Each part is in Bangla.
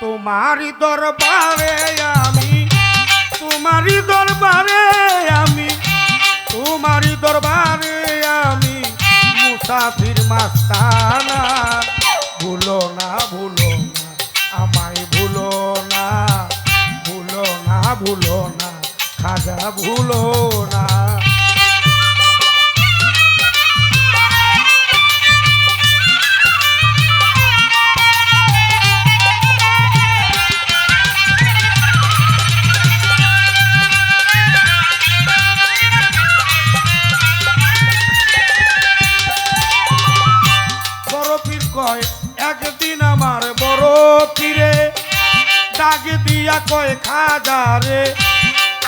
তোমারি দরবারে আমি, তোমারি দরবারে আমি, তোমারি দরবারে আমি মুসাফির মাস্তানা। ভুলো না ভুলো না আমায় ভুলো না, ভুলো না ভুলো না খাজা ভুলো না। একদিন আমার বড় পীরে ডাক দিয়া কয় খাজা রে,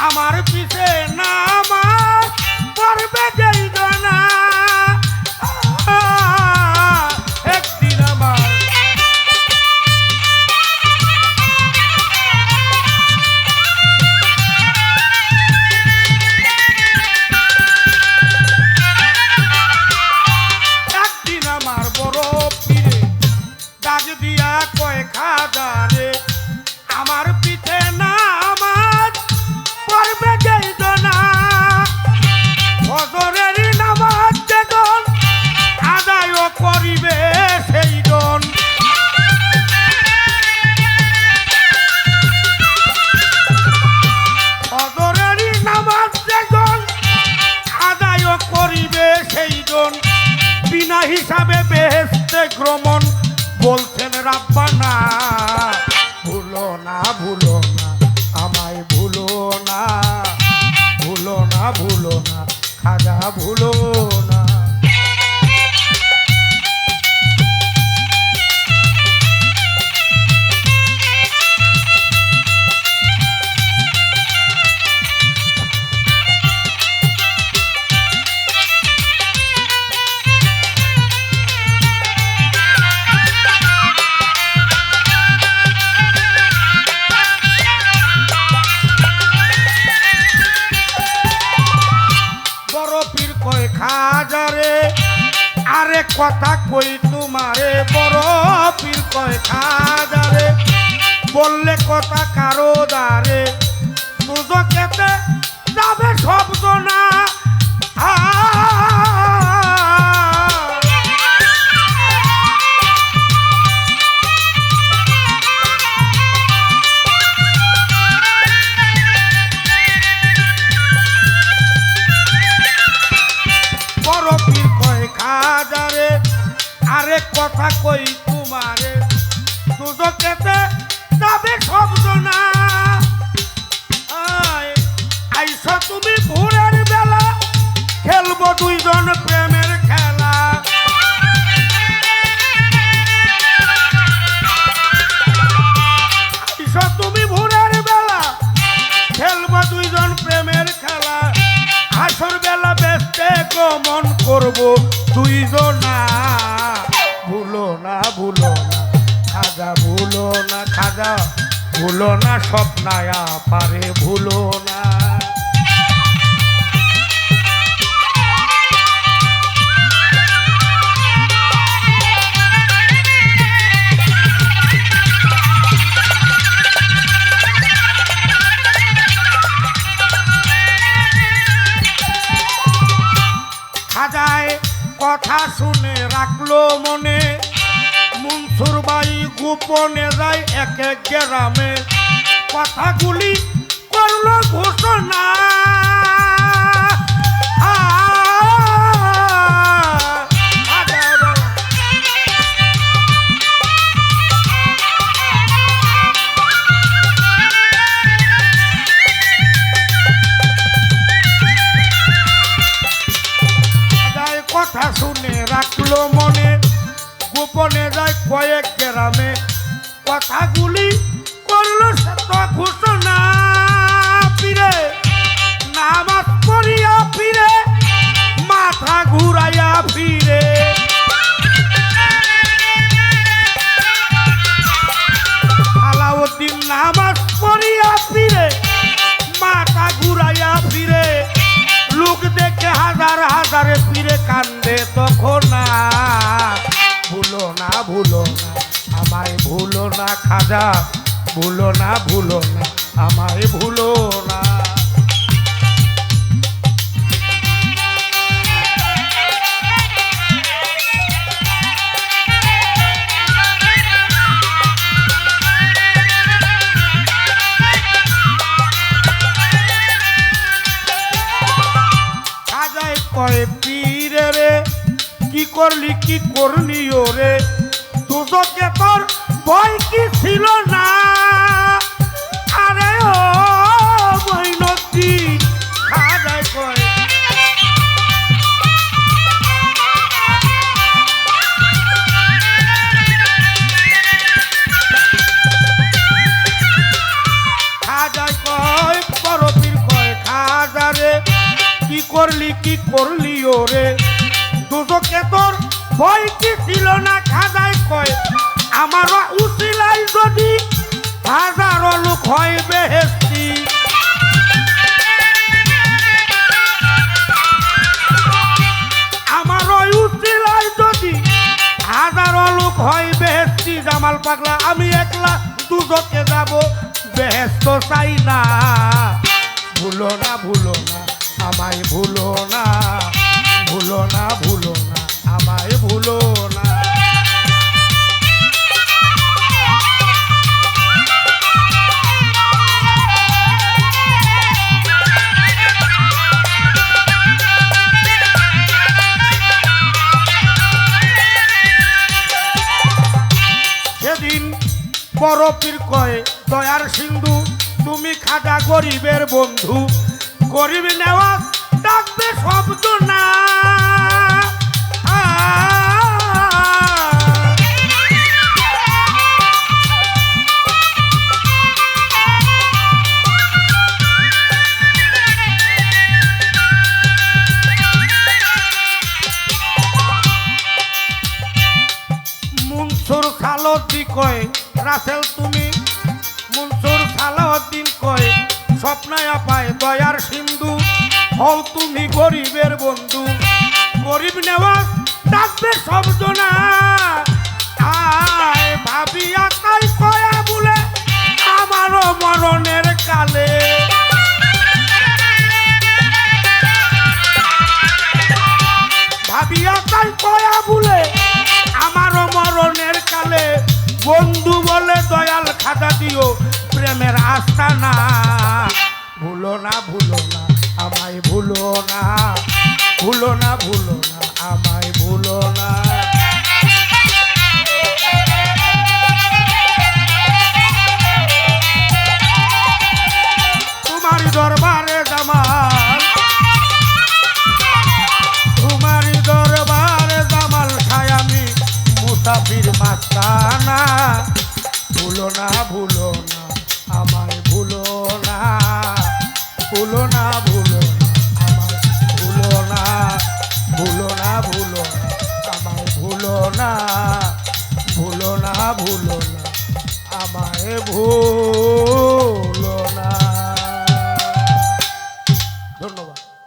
আমার পিছে নামাজ পড়বে যেই না। একদিন আমার বড় পীরে ডাক দিয়া কয় খাজা রে, আমার পিঠে নামাজ পড়বে যেই না। ফজরের নামাজ যেজন আদায় করিবে সেই জন, ফজরের নামাজ যেজন আদায় করিবে সেই জন বিনা হিসাবে বেহেশতে ভ্রমণ বলছেন রাব্বানা। ভুলো না ভুলো না আমায় ভুলো না, ভুলো না ভুলো না খাজা ভুলো না। খাজারে আরে কথা কই তোমারে, বড় পীর কয় খাজারে বললে কথা কারো দারে, দুজকেতে যাবে সব জনা। খাজারে আরে কথা কই তোমারে, দুজকেতে যাবে সব জনা। আইসো তুমি ভোরের বেলা খেলবো দুইজন প্রেমের খেলা। আইসো তুমি ভোরের বেলা খেলবো দুইজন প্রেমের খেলা। হাসর বেলা বেস্তে গমন করবো দুইজনা। ভুলো না ভুলো না খাজা ভুলো না, খাজা ভুলো না স্বপ্নায়া পারে ভুলো না। খাজায় কথা শুনে রাখলো মনে, মনসুর ভাই গোপনে যায় এক এক গ্রামে, কথাগুলি করলো ঘোষণা। কথা শুনে রাখলো মনে, গোপনে যায় কয়েক গ্রামে, কথাগুলি করলো সত্য ঘোষণা। ফিরে নামাজ পড়িয়া ফিরে মাথা ঘুরাইয়া ফিরে, আলাউদ্দিন নামাজ পড়িয়া ফিরে মাথা ঘুরাইয়া ফিরে। লোক দেখে হাজার হাজারে ফিরে কান্দে তখন না। ভুলো না ভুলো না আমায় ভুলো না খাজা ভুলো না ভুলো না আমায় ভুলো না। খাজায় কয় পীরে রে কি করলি কি করলি ওরে, দুজকে তোর ভয় কি ছিল না? আরে ও বৈনতি খাজায় কয় খাজায় কয় পরপীর কয় খাজারে কি করলি ওরে, দুজকে তোর ভয় কি ছিল না? খাজায় কয় আমার উসিলাই যদি হাজারো লোক হয় বেহেশতি, আমার উসিলাই যদি হাজারো লোক হয় বেহেশতি। জামাল পাগলা আমি একলা দুজকে যাব, বেহেশত চাই না। ভুলো না ভুলো না আমায় ভুলো না, ভুলো না ভুলো না আমায় ভুলো না। সেদিন বরফির কয় দয়ার সিন্ধু তুমি খাজা গরিবের বন্ধু, গরিব নেওয়া ডাকবে শব্দ না। মনসুর সালদ্দি কয় রাসেল তুমি, মনসুর সালাউদ্দিন কয় স্বপ্নায় পায় দয়ার সিন্ধু হও তুমি গরিবের বন্ধু, গরিব নেওয়া ডাকবে শব্দ না। আয় ভাবিয়া তাই কয়া বলে আমারও মরণের কালে, ভাবিয়া তাই কয়া বলে আমারও মরণের কালে, বন্ধু বলে দয়াল খাজা দিও প্রেমের আস্তানা। ভুলো না ভুলো না আমায় ভুলো না, ভুলো না ভুলো না আমায় ভুলো না। তোমারি দরবারে জামাল, তোমারি দরবারে জামাল খাই আমি মুসাফির মাস্তানা। ভুলো না ভুলো না আমায় ভুলো না, ভুলো না ভুলো না আমায় ভুলো না, ভুলো না ভুলো না আমায় ভুলো না, ভুলো না ভুলো না আমায় ভুলো।